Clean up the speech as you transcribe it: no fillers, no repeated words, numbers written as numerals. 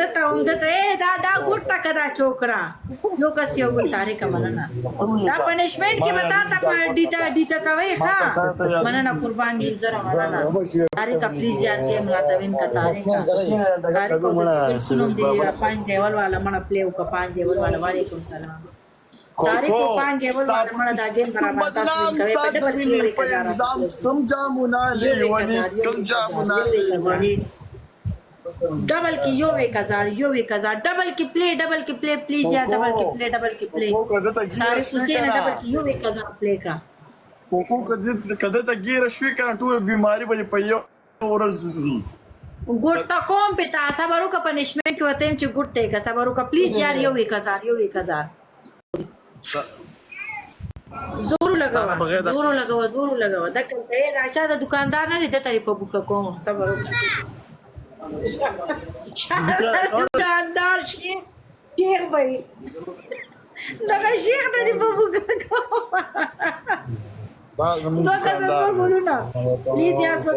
دته هم دته دا ګورته که دا چوکره یو کس یو ګل تاریخه مننه دا پنشمنټ کې به تا ته ډیته کوئ ښه مننه قربان دي زره مننه تاریخه پلیز یاد کې مراته وین کا تاریخه سنوم دی 5 ډیول والا مړه پلی وکړه 5 ډیول والا وعلیکم سلام تاریخ کو 5 ډیول والا مړه دا ګیم برابر تاسو کوي په ډبل کې کم جامونه لیونی کم جامونه لیونی डबल की यो 1000 डबल की play please यार डबल की प्ले तारीख हुसैन डबल की यो 1000 प्ले का कोको कदे तक गिर شوي کنه ټول بیماری به په یو ورځ زی ګورتا کوم په تاسو برو کا پنشمنٹ کې وته چې ګورته کا صبرو کا پلیز یار یو 1000 زور لگاو دکل ته راشه د دکاندار نه دې ته په بوکا کوم صبرو دکاندار شیخ بھائی دغه شیخ د دې په بوکا کوم دا زموږ پلیز یار په